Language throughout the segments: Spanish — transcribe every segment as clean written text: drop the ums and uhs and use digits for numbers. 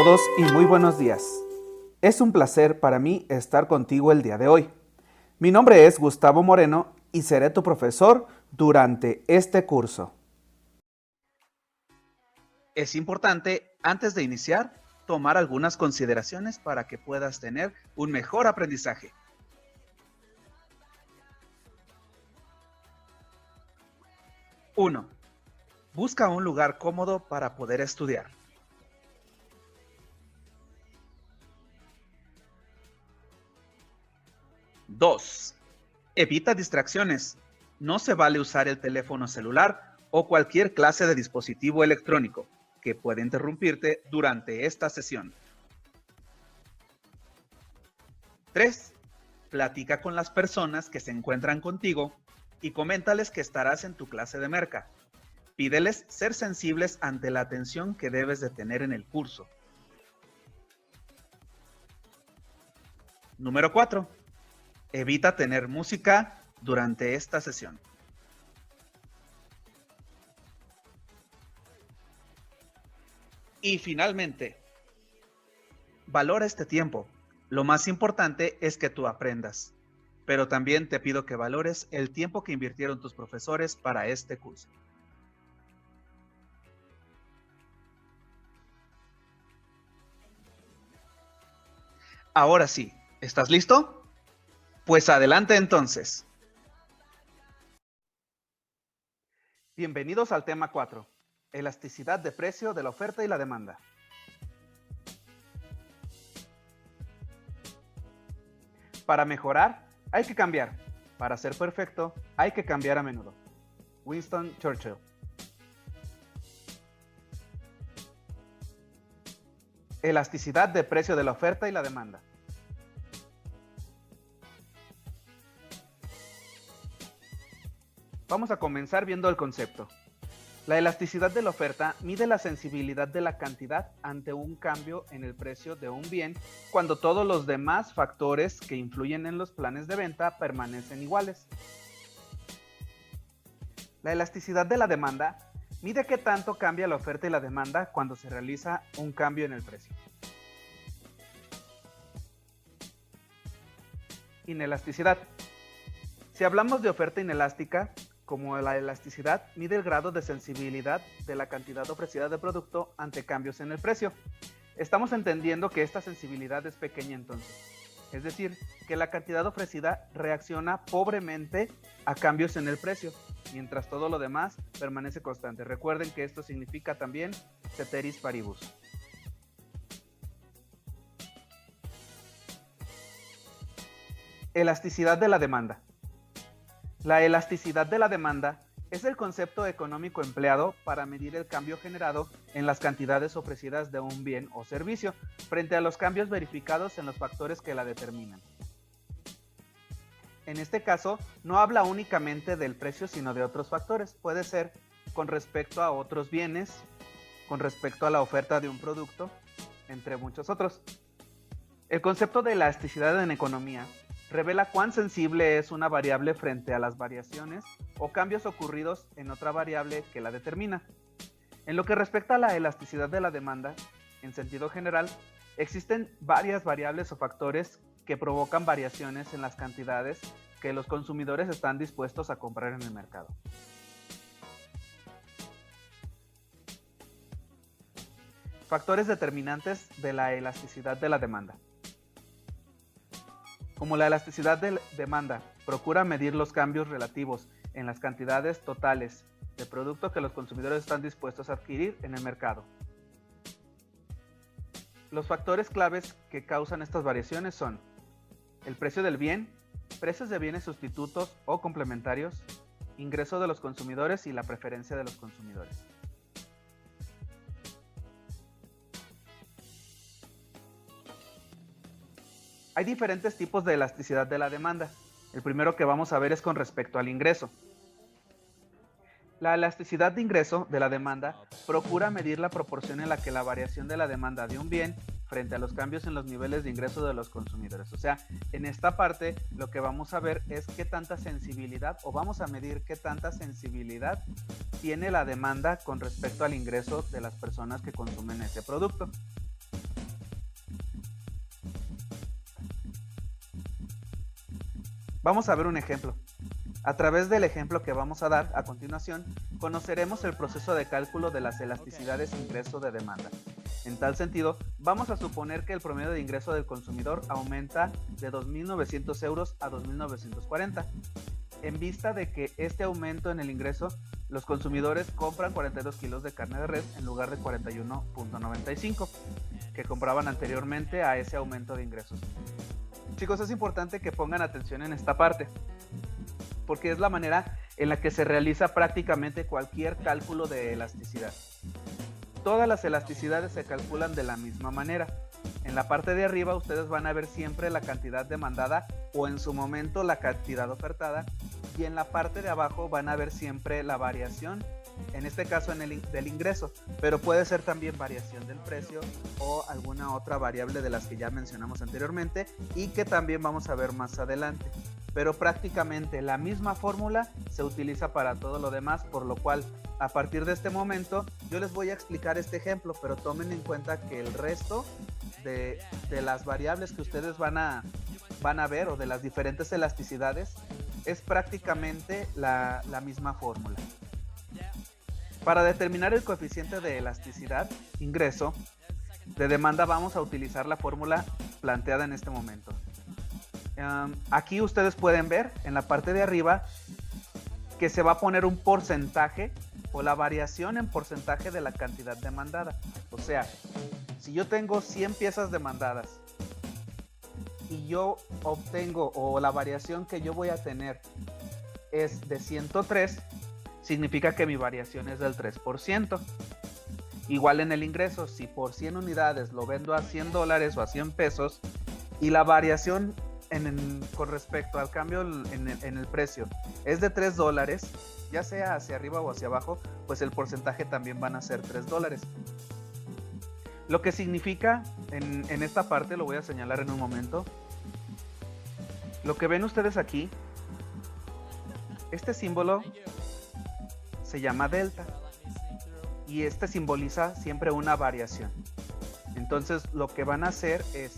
todos y muy buenos días. Es un placer para mí estar contigo el día de hoy. Mi nombre es Gustavo Moreno y seré tu profesor durante este curso. Es importante, antes de iniciar, tomar algunas consideraciones para que puedas tener un mejor aprendizaje. 1. Busca un lugar cómodo para poder estudiar. 2. Evita distracciones. No se vale usar el teléfono celular o cualquier clase de dispositivo electrónico que puede interrumpirte durante esta sesión. 3. Platica con las personas que se encuentran contigo y coméntales que estarás en tu clase de merca. Pídeles ser sensibles ante la atención que debes de tener en el curso. Número 4. Evita tener música durante esta sesión. Y finalmente, valora este tiempo. Lo más importante es que tú aprendas, pero también te pido que valores el tiempo que invirtieron tus profesores para este curso. Ahora sí, ¿estás listo? Pues adelante entonces. Bienvenidos al tema 4, elasticidad de precio de la oferta y la demanda. Para mejorar, hay que cambiar. Para ser perfecto, hay que cambiar a menudo. Winston Churchill. Elasticidad de precio de la oferta y la demanda. Vamos a comenzar viendo el concepto. La elasticidad de la oferta mide la sensibilidad de la cantidad ante un cambio en el precio de un bien cuando todos los demás factores que influyen en los planes de venta permanecen iguales. La elasticidad de la demanda mide qué tanto cambia la oferta y la demanda cuando se realiza un cambio en el precio. Inelasticidad. Si hablamos de oferta inelástica, como la elasticidad, mide el grado de sensibilidad de la cantidad ofrecida de producto ante cambios en el precio. Estamos entendiendo que esta sensibilidad es pequeña entonces. Es decir, que la cantidad ofrecida reacciona pobremente a cambios en el precio, mientras todo lo demás permanece constante. Recuerden que esto significa también ceteris paribus. Elasticidad de la demanda. La elasticidad de la demanda es el concepto económico empleado para medir el cambio generado en las cantidades ofrecidas de un bien o servicio frente a los cambios verificados en los factores que la determinan. En este caso, no habla únicamente del precio, sino de otros factores. Puede ser con respecto a otros bienes, con respecto a la oferta de un producto, entre muchos otros. El concepto de elasticidad en economía revela cuán sensible es una variable frente a las variaciones o cambios ocurridos en otra variable que la determina. En lo que respecta a la elasticidad de la demanda, en sentido general, existen varias variables o factores que provocan variaciones en las cantidades que los consumidores están dispuestos a comprar en el mercado. Factores determinantes de la elasticidad de la demanda. Como la elasticidad de demanda procura medir los cambios relativos en las cantidades totales de producto que los consumidores están dispuestos a adquirir en el mercado. Los factores claves que causan estas variaciones son el precio del bien, precios de bienes sustitutos o complementarios, ingreso de los consumidores y la preferencia de los consumidores. Hay diferentes tipos de elasticidad de la demanda. El primero que vamos a ver es con respecto al ingreso. La elasticidad de ingreso de la demanda procura medir la proporción en la que la variación de la demanda de un bien frente a los cambios en los niveles de ingreso de los consumidores. O sea, en esta parte lo que vamos a ver es qué tanta sensibilidad, o vamos a medir qué tanta sensibilidad tiene la demanda con respecto al ingreso de las personas que consumen ese producto. Vamos a ver un ejemplo. A través del ejemplo que vamos a dar a continuación, conoceremos el proceso de cálculo de las elasticidades ingreso de demanda. En tal sentido, vamos a suponer que el promedio de ingreso del consumidor aumenta de 2.900 euros a 2.940. En vista de que este aumento en el ingreso, los consumidores compran 42 kilos de carne de res en lugar de 41.95 que compraban anteriormente a ese aumento de ingresos. Chicos, es importante que pongan atención en esta parte, porque es la manera en la que se realiza prácticamente cualquier cálculo de elasticidad. Todas las elasticidades se calculan de la misma manera. En la parte de arriba ustedes van a ver siempre la cantidad demandada o en su momento la cantidad ofertada, y en la parte de abajo van a ver siempre la variación, en este caso del ingreso, pero puede ser también variación del precio o alguna otra variable de las que ya mencionamos anteriormente y que también vamos a ver más adelante. Pero prácticamente la misma fórmula se utiliza para todo lo demás, por lo cual a partir de este momento yo les voy a explicar este ejemplo, pero tomen en cuenta que el resto de las variables que ustedes van a ver, o de las diferentes elasticidades, es prácticamente la misma fórmula. Para determinar el coeficiente de elasticidad ingreso de demanda vamos a utilizar la fórmula planteada en este momento. Aquí ustedes pueden ver en la parte de arriba que se va a poner un porcentaje o la variación en porcentaje de la cantidad demandada. O sea, si yo tengo 100 piezas demandadas y yo obtengo, o la variación que yo voy a tener es de 103, significa que mi variación es del 3%. Igual en el ingreso, si por 100 unidades lo vendo a $100 o a 100 pesos y la variación con respecto al cambio en el precio es de $3, ya sea hacia arriba o hacia abajo, pues el porcentaje también van a ser $3. Lo que significa en esta parte, lo voy a señalar en un momento, lo que ven ustedes aquí, este símbolo se llama delta y este simboliza siempre una variación. Entonces lo que van a hacer es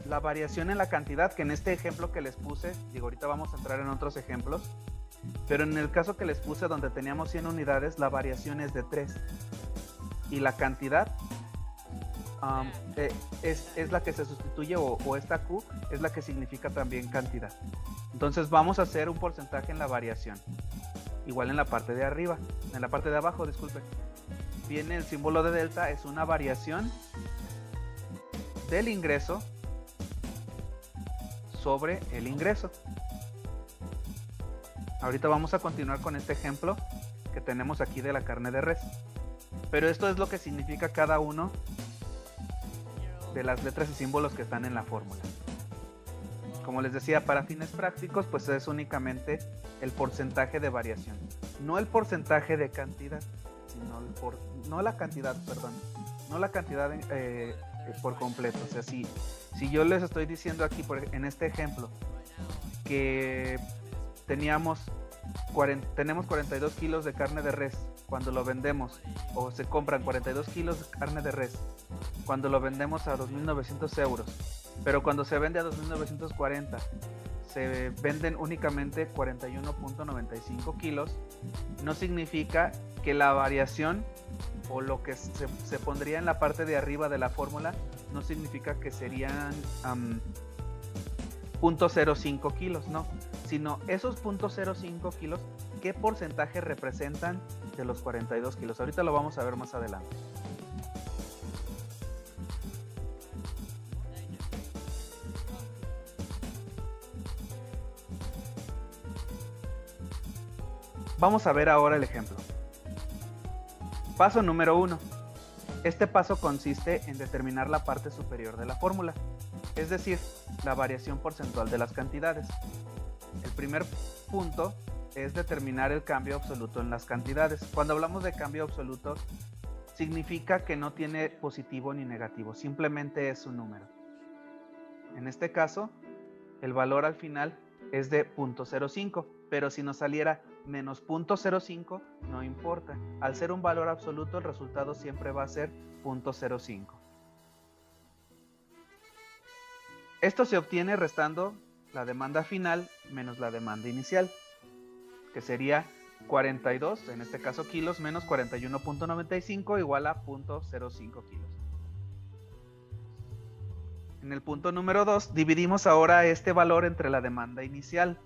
la variación en la cantidad, que en este ejemplo que les puse, digo, ahorita vamos a entrar en otros ejemplos, pero en el caso que les puse donde teníamos 100 unidades, la variación es de 3 y la cantidad es la que se sustituye, o esta Q es la que significa también cantidad. Entonces vamos a hacer un porcentaje en la variación, igual en la parte de arriba, en la parte de abajo, disculpe, viene el símbolo de delta, es una variación del ingreso sobre el ingreso. Ahorita vamos a continuar con este ejemplo que tenemos aquí de la carne de res, pero esto es lo que significa cada uno de las letras y símbolos que están en la fórmula. Como les decía, para fines prácticos, pues es únicamente el porcentaje de variación, no el porcentaje de cantidad, sino no la cantidad por completo. O sea, si yo les estoy diciendo aquí, en este ejemplo, que tenemos 42 kilos de carne de res cuando lo vendemos, o se compran 42 kilos de carne de res cuando lo vendemos a 2.900 euros, pero cuando se vende a 2.940 se venden únicamente 41.95 kilos, no significa que la variación o lo que se pondría en la parte de arriba de la fórmula no significa que serían 0.05 kilos, no, sino esos 0.05 kilos, ¿qué porcentaje representan de los 42 kilos? Ahorita lo vamos a ver más adelante. Vamos a ver ahora el ejemplo. Paso número 1. Este paso consiste en determinar la parte superior de la fórmula, es decir, la variación porcentual de las cantidades. El primer punto es determinar el cambio absoluto en las cantidades. Cuando hablamos de cambio absoluto, significa que no tiene positivo ni negativo, simplemente es un número. En este caso, el valor al final es de 0.05, pero si nos saliera menos 0.05, no importa. Al ser un valor absoluto, el resultado siempre va a ser 0.05. Esto se obtiene restando la demanda final menos la demanda inicial, que sería 42, en este caso kilos, menos 41.95 igual a 0.05 kilos. En el punto número 2, dividimos ahora este valor entre la demanda inicial.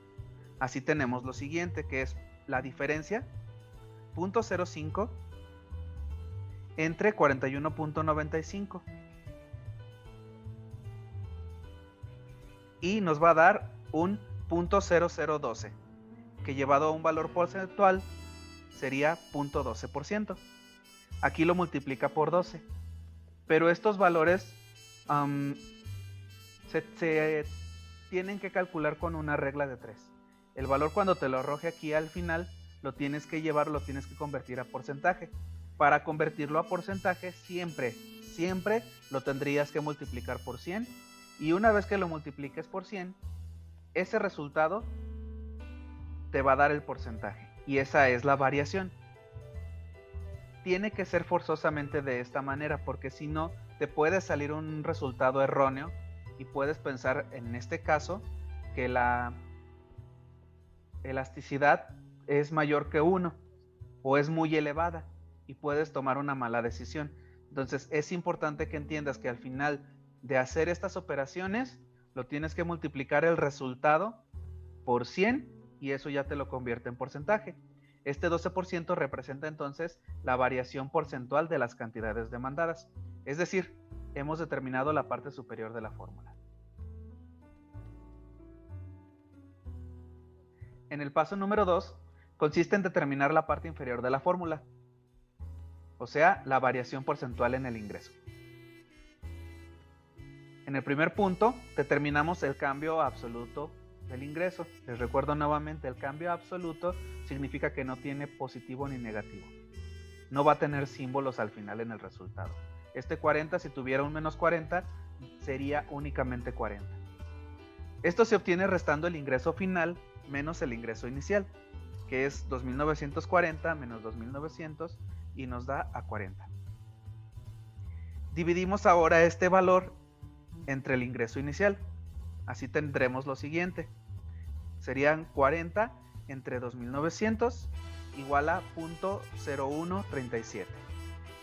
Así tenemos lo siguiente, que es la diferencia, 0.05 entre 41.95. Y nos va a dar un 0.0012, que llevado a un valor porcentual sería 0.12%. Aquí lo multiplica por 12. Pero estos valores se tienen que calcular con una regla de 3. El valor, cuando te lo arroje aquí al final, lo tienes que convertir a porcentaje. Para convertirlo a porcentaje, siempre lo tendrías que multiplicar por 100. Y una vez que lo multipliques por 100, ese resultado te va a dar el porcentaje. Y esa es la variación. Tiene que ser forzosamente de esta manera, porque si no, te puede salir un resultado erróneo y puedes pensar, en este caso, que la elasticidad es mayor que 1 o es muy elevada y puedes tomar una mala decisión. Entonces es importante que entiendas que al final de hacer estas operaciones lo tienes que multiplicar el resultado por 100 y eso ya te lo convierte en porcentaje. Este 12% representa entonces la variación porcentual de las cantidades demandadas. Es decir, hemos determinado la parte superior de la fórmula. En el paso número 2, consiste en determinar la parte inferior de la fórmula, o sea, la variación porcentual en el ingreso. En el primer punto, determinamos el cambio absoluto del ingreso. Les recuerdo nuevamente, el cambio absoluto significa que no tiene positivo ni negativo. No va a tener símbolos al final en el resultado. Este 40, si tuviera un menos 40, sería únicamente 40. Esto se obtiene restando el ingreso final menos el ingreso inicial, que es 2.940 menos 2.900 y nos da a 40. Dividimos ahora este valor entre el ingreso inicial. Así tendremos lo siguiente. Serían 40 entre 2.900 igual a 0.0137,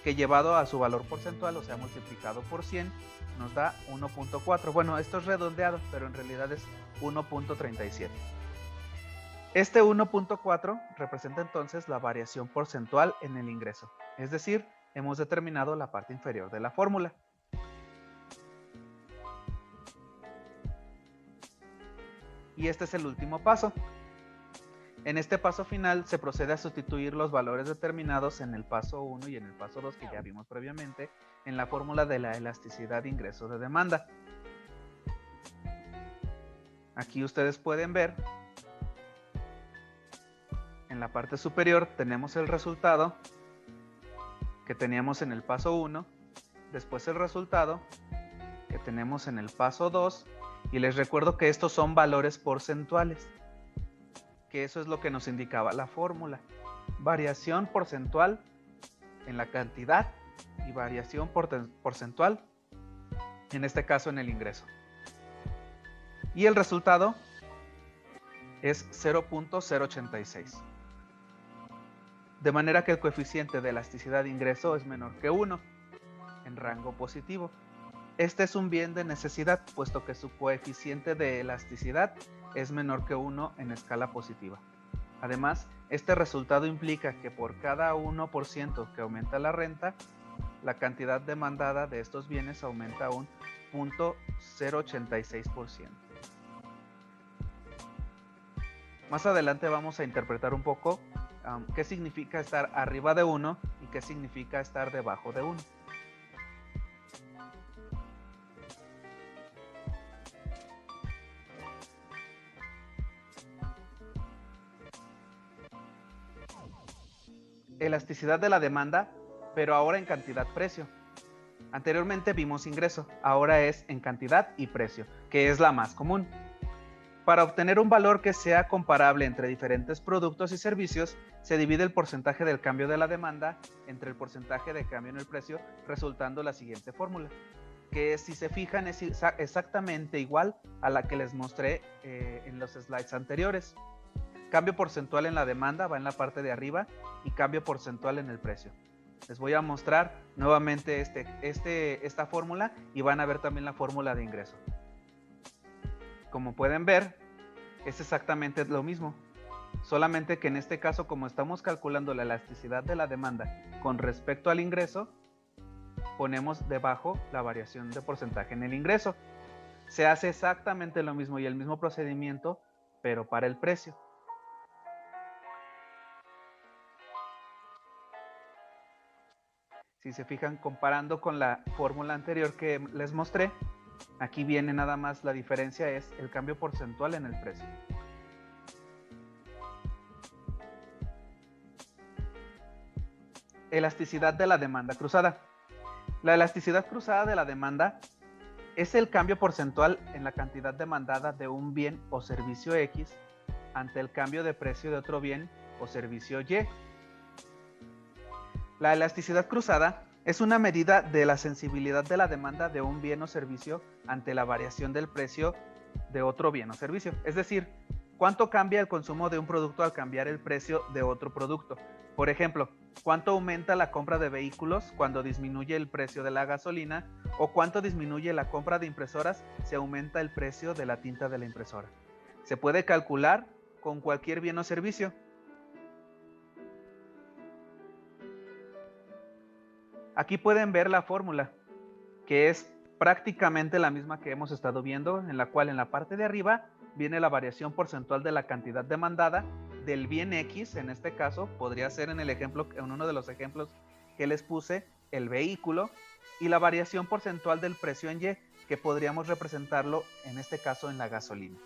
que llevado a su valor porcentual, o sea, multiplicado por 100, nos da 1.4. Bueno, esto es redondeado, pero en realidad es 1.37. Este 1.4 representa entonces la variación porcentual en el ingreso. Es decir, hemos determinado la parte inferior de la fórmula. Y este es el último paso. En este paso final se procede a sustituir los valores determinados en el paso 1 y en el paso 2 que ya vimos previamente en la fórmula de la elasticidad de ingreso de demanda. Aquí ustedes pueden ver, en la parte superior tenemos el resultado que teníamos en el paso 1, después el resultado que tenemos en el paso 2, y les recuerdo que estos son valores porcentuales, que eso es lo que nos indicaba la fórmula. Variación porcentual en la cantidad y variación porcentual, en este caso en el ingreso. Y el resultado es 0.086. De manera que el coeficiente de elasticidad de ingreso es menor que 1, en rango positivo. Este es un bien de necesidad, puesto que su coeficiente de elasticidad es menor que 1 en escala positiva. Además, este resultado implica que por cada 1% que aumenta la renta, la cantidad demandada de estos bienes aumenta un 0.086%. Más adelante vamos a interpretar un poco qué significa estar arriba de 1 y qué significa estar debajo de 1. Elasticidad de la demanda, pero ahora en cantidad-precio. Anteriormente vimos ingreso, ahora es en cantidad y precio, que es la más común. Para obtener un valor que sea comparable entre diferentes productos y servicios, se divide el porcentaje del cambio de la demanda entre el porcentaje de cambio en el precio, resultando la siguiente fórmula, que si se fijan es exactamente igual a la que les mostré en los slides anteriores. Cambio porcentual en la demanda va en la parte de arriba y cambio porcentual en el precio. Les voy a mostrar nuevamente esta fórmula y van a ver también la fórmula de ingreso. Como pueden ver, es exactamente lo mismo, solamente que en este caso, como estamos calculando la elasticidad de la demanda con respecto al ingreso, ponemos debajo la variación de porcentaje en el ingreso. Se hace exactamente lo mismo y el mismo procedimiento, pero para el precio. Si se fijan, comparando con la fórmula anterior que les mostré, aquí viene nada más la diferencia, es el cambio porcentual en el precio. Elasticidad de la demanda cruzada. La elasticidad cruzada de la demanda es el cambio porcentual en la cantidad demandada de un bien o servicio X ante el cambio de precio de otro bien o servicio Y. La elasticidad cruzada es una medida de la sensibilidad de la demanda de un bien o servicio ante la variación del precio de otro bien o servicio. Es decir, cuánto cambia el consumo de un producto al cambiar el precio de otro producto. Por ejemplo, cuánto aumenta la compra de vehículos cuando disminuye el precio de la gasolina, o cuánto disminuye la compra de impresoras si aumenta el precio de la tinta de la impresora. Se puede calcular con cualquier bien o servicio. Aquí pueden ver la fórmula, que es prácticamente la misma que hemos estado viendo, en la cual en la parte de arriba viene la variación porcentual de la cantidad demandada del bien X. En este caso podría ser en uno de los ejemplos que les puse, el vehículo, y la variación porcentual del precio en Y, que podríamos representarlo en este caso en la gasolina.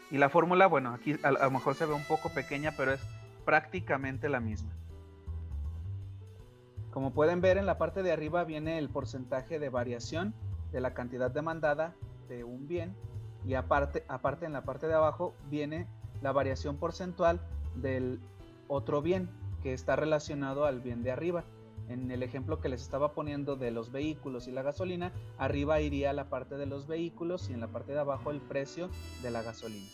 Y la fórmula, bueno, aquí a lo mejor se ve un poco pequeña, pero es prácticamente la misma. Como pueden ver, en la parte de arriba viene el porcentaje de variación de la cantidad demandada de un bien, y aparte en la parte de abajo viene la variación porcentual del otro bien que está relacionado al bien de arriba. En el ejemplo que les estaba poniendo de los vehículos y la gasolina, arriba iría la parte de los vehículos y en la parte de abajo el precio de la gasolina.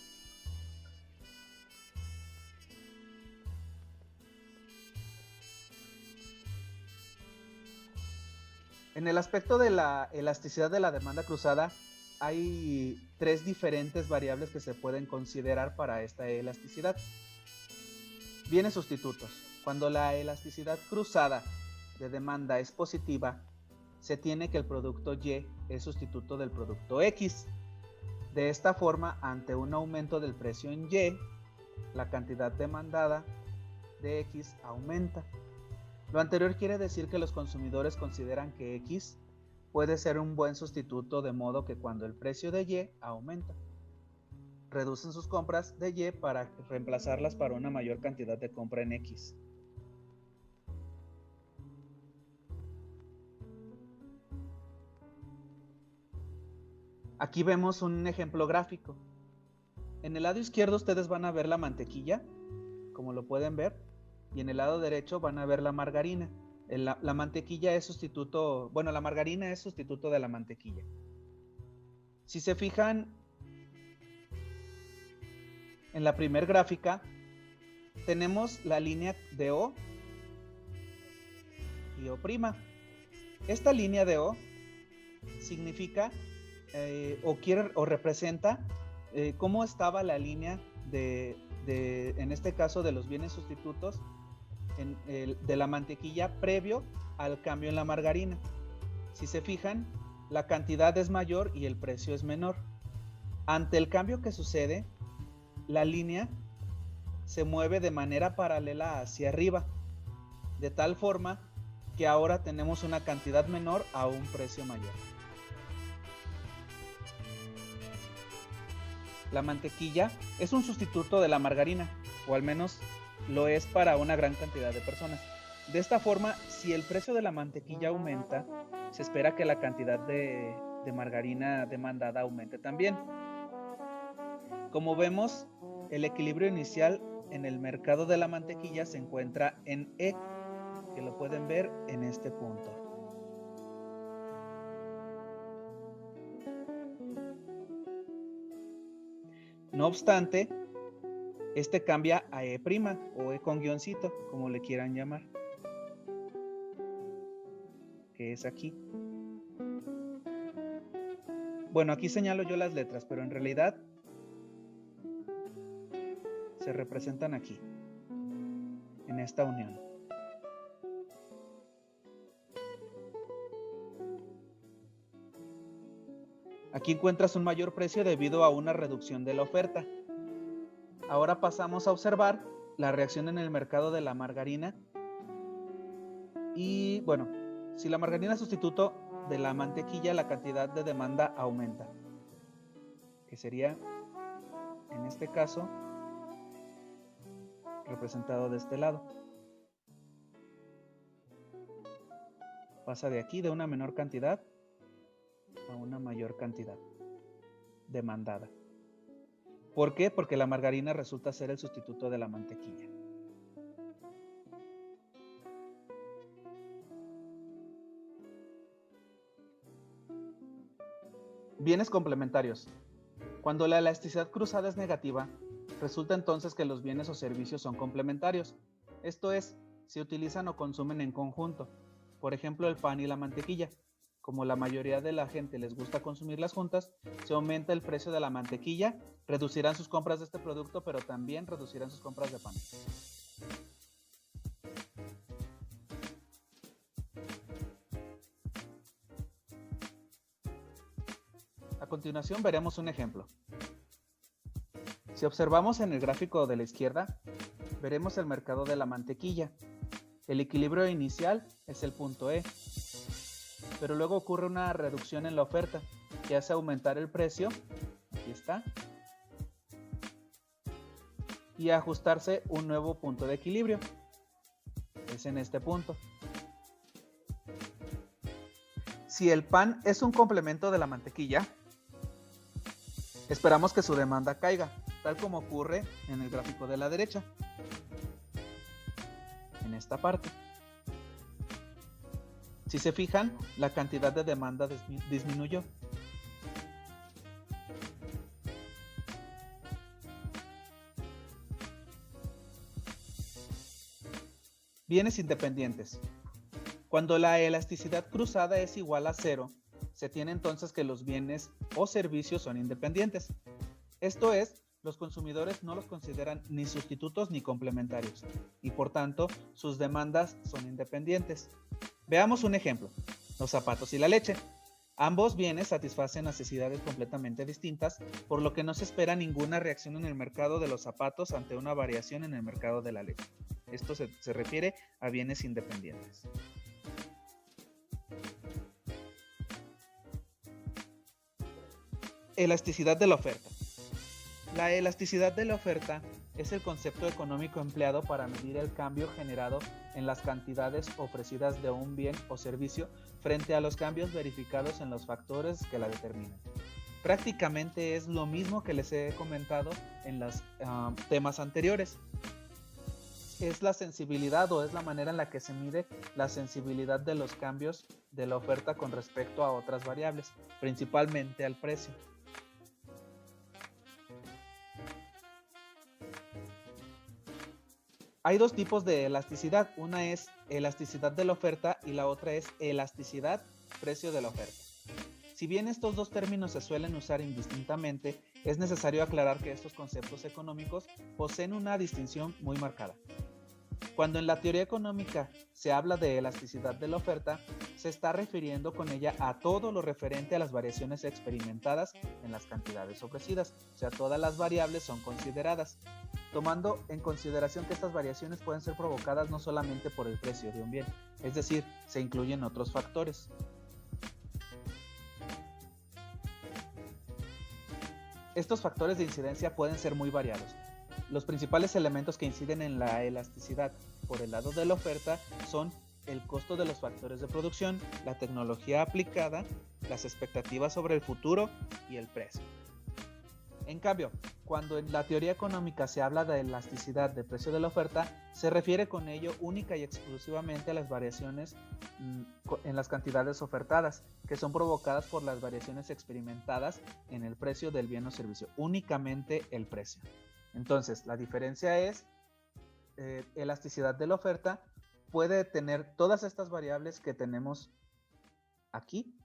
En el aspecto de la elasticidad de la demanda cruzada, hay tres diferentes variables que se pueden considerar para esta elasticidad. Bienes sustitutos. Cuando la elasticidad cruzada de demanda es positiva, se tiene que el producto Y es sustituto del producto X. De esta forma, ante un aumento del precio en Y, la cantidad demandada de X aumenta. Lo anterior quiere decir que los consumidores consideran que X puede ser un buen sustituto, de modo que cuando el precio de Y aumenta, reducen sus compras de Y para reemplazarlas para una mayor cantidad de compra en X. Aquí vemos un ejemplo gráfico. En el lado izquierdo ustedes van a ver la mantequilla, como lo pueden ver, y en el lado derecho van a ver la margarina. La mantequilla es sustituto, bueno, la margarina es sustituto de la mantequilla. Si se fijan en la primer gráfica, tenemos la línea de O y O'. Esta línea de O significa o representa cómo estaba la línea en este caso de los bienes sustitutos de la mantequilla previo al cambio en la margarina. Si se fijan, la cantidad es mayor y el precio es menor. Ante el cambio que sucede, la línea se mueve de manera paralela hacia arriba, de tal forma que ahora tenemos una cantidad menor a un precio mayor. La mantequilla es un sustituto de la margarina, o al menos lo es para una gran cantidad de personas. De esta forma, si el precio de la mantequilla aumenta, se espera que la cantidad de margarina demandada aumente también. Como vemos, el equilibrio inicial en el mercado de la mantequilla se encuentra en E, que lo pueden ver en este punto. No obstante, este cambia a E' o E con guioncito, como le quieran llamar, que es aquí. Bueno, aquí señalo yo las letras, pero en realidad se representan aquí, en esta unión. Aquí encuentras un mayor precio debido a una reducción de la oferta. Ahora pasamos a observar la reacción en el mercado de la margarina. Y bueno, si la margarina es sustituto de la mantequilla, la cantidad de demanda aumenta, que sería, en este caso, representado de este lado. Pasa de aquí de una menor cantidad a una mayor cantidad demandada. ¿Por qué? Porque la margarina resulta ser el sustituto de la mantequilla. Bienes complementarios. Cuando la elasticidad cruzada es negativa, resulta entonces que los bienes o servicios son complementarios. Esto es, se utilizan o consumen en conjunto. Por ejemplo, el pan y la mantequilla. Como la mayoría de la gente les gusta consumirlas juntas, se aumenta el precio de la mantequilla, reducirán sus compras de este producto, pero también reducirán sus compras de pan. A continuación veremos un ejemplo. Si observamos en el gráfico de la izquierda, veremos el mercado de la mantequilla. El equilibrio inicial es el punto E, pero luego ocurre una reducción en la oferta que hace aumentar el precio, aquí está, y ajustarse un nuevo punto de equilibrio, es en este punto. Si el pan es un complemento de la mantequilla, esperamos que su demanda caiga, tal como ocurre en el gráfico de la derecha, en esta parte. Si se fijan, la cantidad de demanda disminuyó. Bienes independientes. Cuando la elasticidad cruzada es igual a 0, se tiene entonces que los bienes o servicios son independientes. Esto es, los consumidores no los consideran ni sustitutos ni complementarios, y por tanto, sus demandas son independientes. Veamos un ejemplo, los zapatos y la leche. Ambos bienes satisfacen necesidades completamente distintas, por lo que no se espera ninguna reacción en el mercado de los zapatos ante una variación en el mercado de la leche. Esto se refiere a bienes independientes. Elasticidad de la oferta. La elasticidad de la oferta es el concepto económico empleado para medir el cambio generado en las cantidades ofrecidas de un bien o servicio frente a los cambios verificados en los factores que la determinan. Prácticamente es lo mismo que les he comentado en los temas anteriores. Es la sensibilidad o es la manera en la que se mide la sensibilidad de los cambios de la oferta con respecto a otras variables, principalmente al precio. Hay dos tipos de elasticidad, una es elasticidad de la oferta y la otra es elasticidad precio de la oferta. Si bien estos dos términos se suelen usar indistintamente, es necesario aclarar que estos conceptos económicos poseen una distinción muy marcada. Cuando en la teoría económica se habla de elasticidad de la oferta, se está refiriendo con ella a todo lo referente a las variaciones experimentadas en las cantidades ofrecidas, o sea, todas las variables son consideradas, tomando en consideración que estas variaciones pueden ser provocadas no solamente por el precio de un bien, es decir, se incluyen otros factores. Estos factores de incidencia pueden ser muy variados. Los principales elementos que inciden en la elasticidad por el lado de la oferta son el costo de los factores de producción, la tecnología aplicada, las expectativas sobre el futuro y el precio. En cambio, cuando en la teoría económica se habla de elasticidad del precio de la oferta, se refiere con ello única y exclusivamente a las variaciones en las cantidades ofertadas, que son provocadas por las variaciones experimentadas en el precio del bien o servicio, únicamente el precio. Entonces, la diferencia es elasticidad de la oferta. Puede tener todas estas variables que tenemos aquí,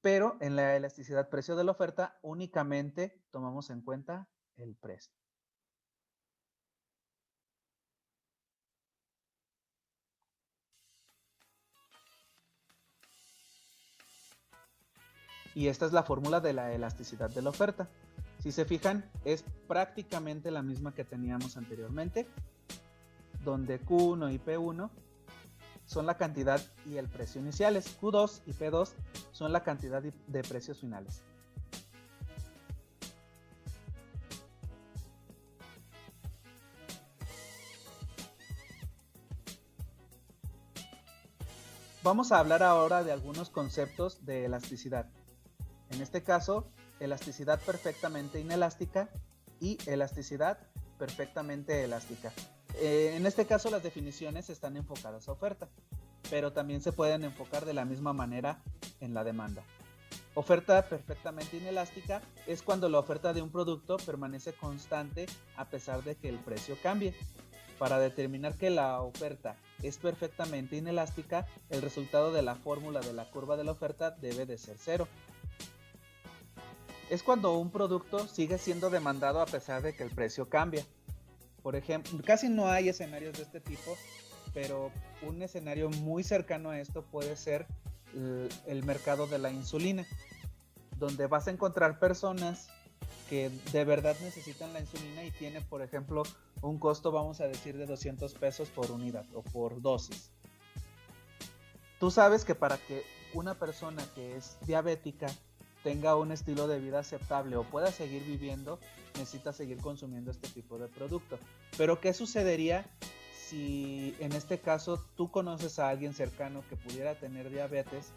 pero en la elasticidad precio de la oferta únicamente tomamos en cuenta el precio. Y esta es la fórmula de la elasticidad de la oferta. Si se fijan, es prácticamente la misma que teníamos anteriormente, donde Q1 y P1 son la cantidad y el precio iniciales. Q2 y P2 son la cantidad de precios finales. Vamos a hablar ahora de algunos conceptos de elasticidad. En este caso, elasticidad perfectamente inelástica y elasticidad perfectamente elástica. En este caso, las definiciones están enfocadas a oferta, pero también se pueden enfocar de la misma manera en la demanda. Oferta perfectamente inelástica es cuando la oferta de un producto permanece constante a pesar de que el precio cambie. Para determinar que la oferta es perfectamente inelástica, el resultado de la fórmula de la curva de la oferta debe de ser cero. Es cuando un producto sigue siendo demandado a pesar de que el precio cambia. Por ejemplo, casi no hay escenarios de este tipo, pero un escenario muy cercano a esto puede ser el mercado de la insulina, donde vas a encontrar personas que de verdad necesitan la insulina y tiene, por ejemplo, un costo, vamos a decir, de 200 pesos por unidad o por dosis. Tú sabes que para que una persona que es diabética tenga un estilo de vida aceptable o pueda seguir viviendo, necesita seguir consumiendo este tipo de producto. Pero ¿qué sucedería si en este caso tú conoces a alguien cercano que pudiera tener diabetes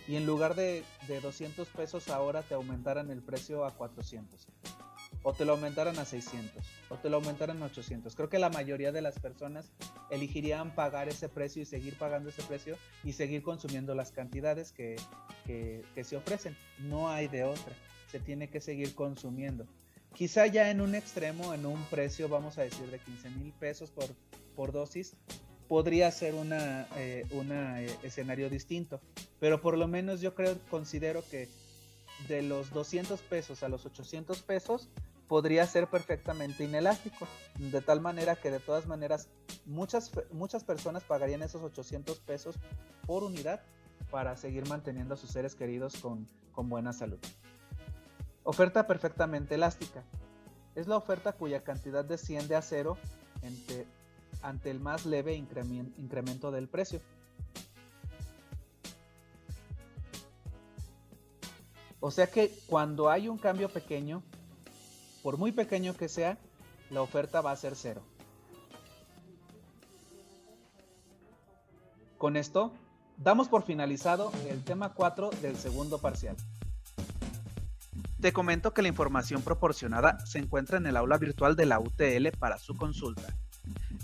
y en lugar de 200 pesos ahora te aumentaran el precio a 400? O te lo aumentaran a 600, o te lo aumentaran a 800. Creo que la mayoría de las personas elegirían pagar ese precio y seguir pagando ese precio y seguir consumiendo las cantidades que se ofrecen. No hay de otra, se tiene que seguir consumiendo. Quizá ya en un extremo, en un precio, vamos a decir, de 15,000 pesos por dosis, podría ser un escenario distinto. Pero por lo menos yo considero que de los 200 pesos a los 800 pesos podría ser perfectamente inelástico, de tal manera que de todas maneras muchas personas pagarían esos 800 pesos por unidad para seguir manteniendo a sus seres queridos con buena salud. Oferta perfectamente elástica es la oferta cuya cantidad desciende a cero ante el más leve incremento del precio. O sea que cuando hay un cambio pequeño, por muy pequeño que sea, la oferta va a ser cero. Con esto, damos por finalizado el tema 4 del segundo parcial. Te comento que la información proporcionada se encuentra en el aula virtual de la UTL para su consulta.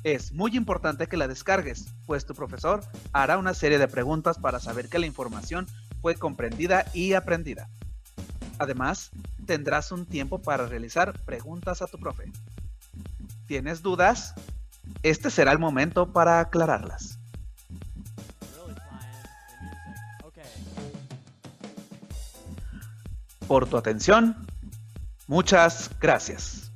Es muy importante que la descargues, pues tu profesor hará una serie de preguntas para saber que la información fue comprendida y aprendida. Además, tendrás un tiempo para realizar preguntas a tu profe. ¿Tienes dudas? Este será el momento para aclararlas. Por tu atención, muchas gracias.